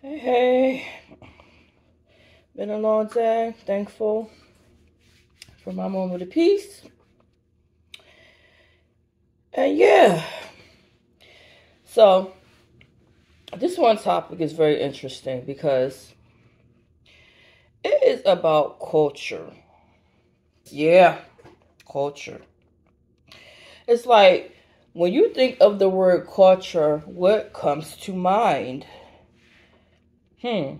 Hey, hey, been a long day. Thankful for my moment of peace. And yeah, so this one topic is very interesting because it is about culture. Yeah, culture. It's like when you think of the word culture, what comes to mind? Hmm.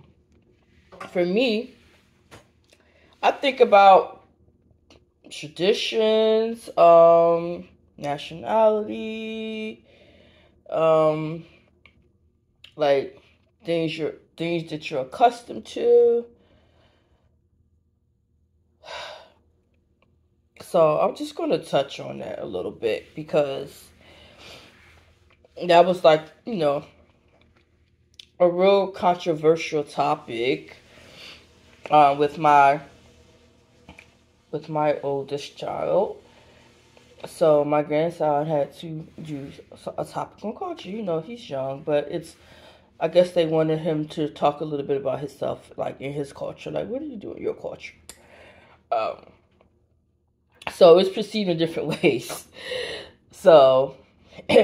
For me, I think about traditions, nationality, um, like things that you're accustomed to. So I'm just gonna touch on that a little bit because that was like, a real controversial topic with my oldest child. So my grandson had to do a topic on culture. He's young, but I guess they wanted him to talk a little bit about himself, like in his culture. Like, what do you do in your culture? Um, so it's perceived in different ways. So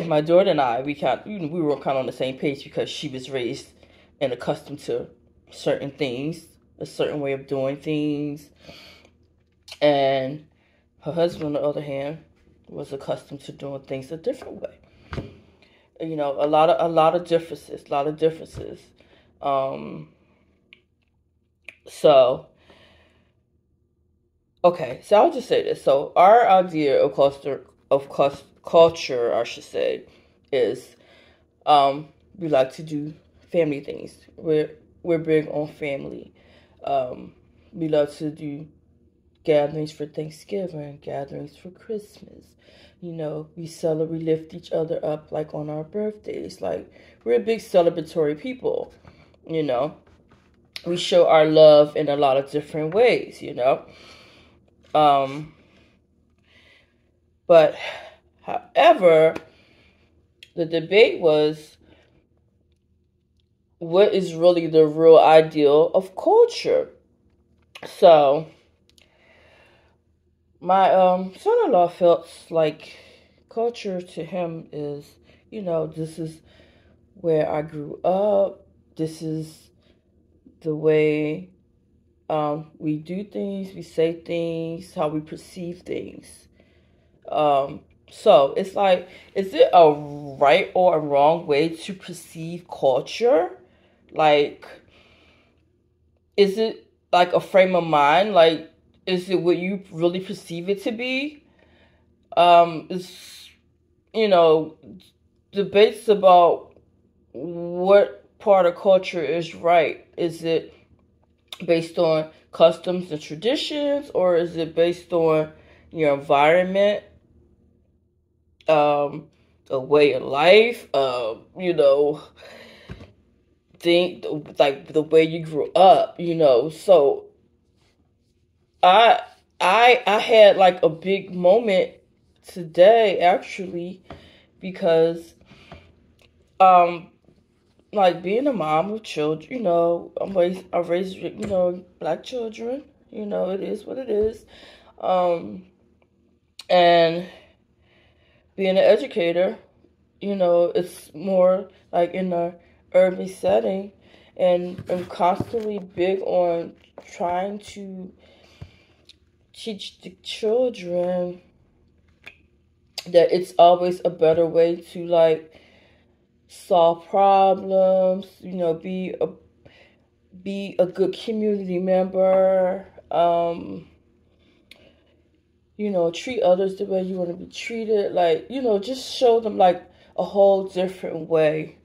my daughter and I, we were kind of on the same page because she was raised and accustomed to certain things, a certain way of doing things, and her husband, on the other hand, was accustomed to doing things a different way. A lot of differences, a lot of differences. Um, so okay, so I'll just say this. So our idea of culture, I should say, is we like to do family things. We're big on family. We love to do gatherings for Thanksgiving, gatherings for Christmas. We lift each other up like on our birthdays. Like we're big celebratory people. You know, we show our love in a lot of different ways. Um, but however, the debate was what is really the real ideal of culture. So my son-in-law felt like culture to him is, this is where I grew up. This is the way we do things, we say things, how we perceive things. So it's like, is it a right or a wrong way to perceive culture? Like, is it like a frame of mind? Like, is it what you really perceive it to be? It's, you know, debates about what part of culture is right. Is it based on customs and traditions, or is it based on your environment, um, a way of life, think like the way you grew up, So I I had like a big moment today actually because um like being a mom of children, I raised black children, it is what it is. Um and being an educator, it's more like in a urban setting, and I'm constantly big on trying to teach the children that it's always a better way to like solve problems, be a good community member, treat others the way you want to be treated, like, just show them like a whole different way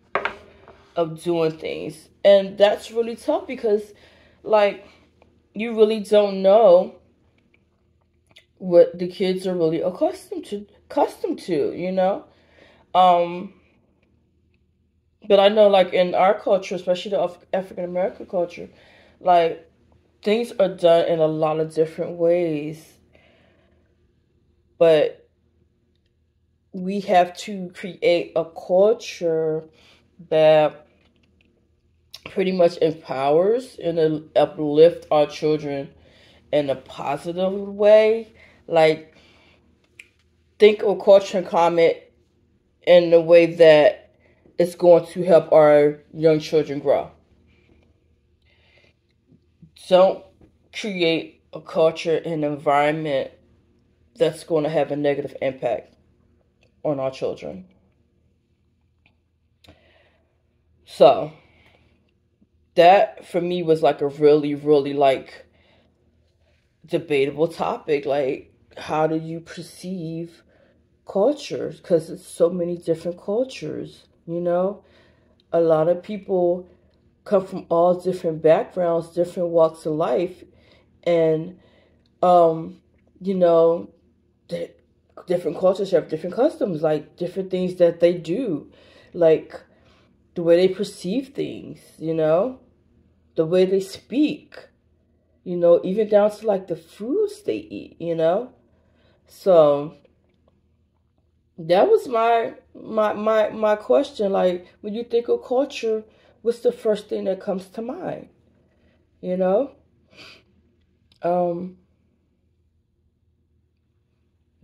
of doing things. And that's really tough because like you really don't know what the kids are really accustomed to. Um but I know like in our culture, especially the African American culture, like things are done in a lot of different ways, but we have to create a culture that pretty much empowers and uplift our children in a positive way. Like, think of culture and comment in the way that it's going to help our young children grow. Don't create a culture and environment that's going to have a negative impact on our children. So that for me was like a really, really like debatable topic. Like, how do you perceive cultures? Because it's so many different cultures, you know? A lot of people come from all different backgrounds, different walks of life, and you know, different cultures have different customs, like different things that they do, like the way they perceive things, you know, the way they speak, you know, even down to like the foods they eat, you know. So that was my question. Like, when you think of culture, what's the first thing that comes to mind? You know?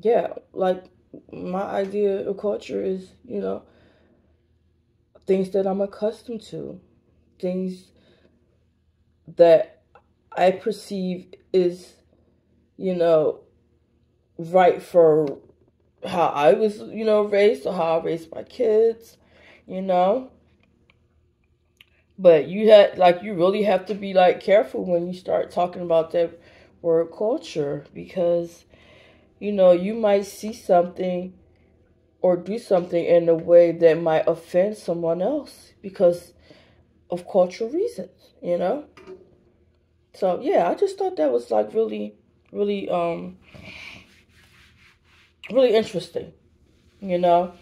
Yeah, like my idea of culture is, you know, things that I'm accustomed to, things that I perceive is, you know, right for how I was, you know, raised, or how I raised my kids, you know. But you really have to be like careful when you start talking about that word culture, because, you know, you might see something or do something in a way that might offend someone else because of cultural reasons, you know. So yeah, I just thought that was like really, really, really interesting, you know.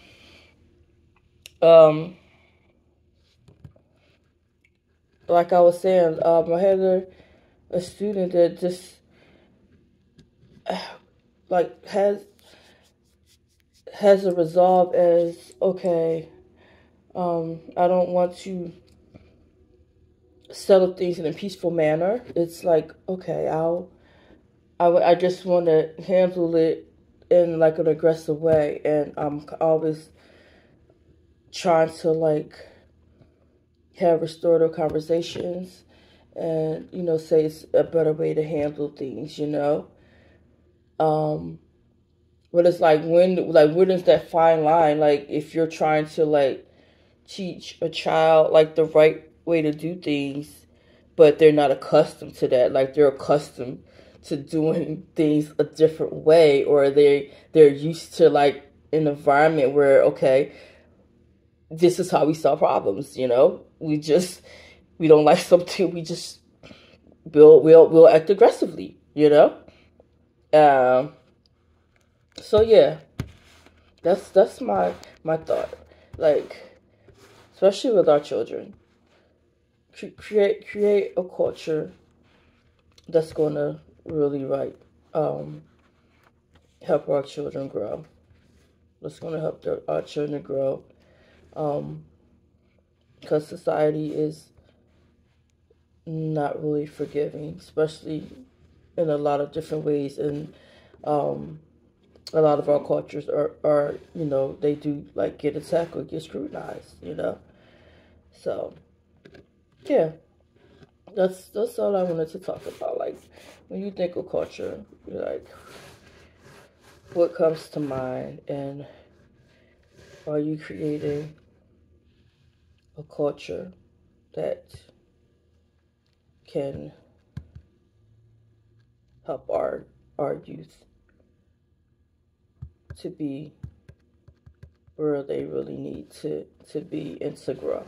Um, like I was saying, I had a student that just like has a resolve as, okay, I don't want to settle things in a peaceful manner. It's like, okay, I just want to handle it in like an aggressive way, and I'm always trying to like have restorative conversations, and, you know, say it's a better way to handle things, you know. But it's like, when is that fine line? Like, if you're trying to like teach a child like the right way to do things, but they're not accustomed to that. Like, they're accustomed to doing things a different way, or they're used to like an environment where, okay, this is how we solve problems, you know. We don't like something, we just we'll act aggressively, you know. Um so yeah, that's my thought. Like, especially with our children, create a culture that's gonna really um help our children grow. That's gonna help our children grow. Um, because society is not really forgiving, especially in a lot of different ways, and a lot of our cultures are, you know, they do like get attacked or get scrutinized, you know. So yeah, that's all I wanted to talk about. Like, when you think of culture, you're like, what comes to mind, and are you creating a culture that can help our youth to be where they really need to be and to grow?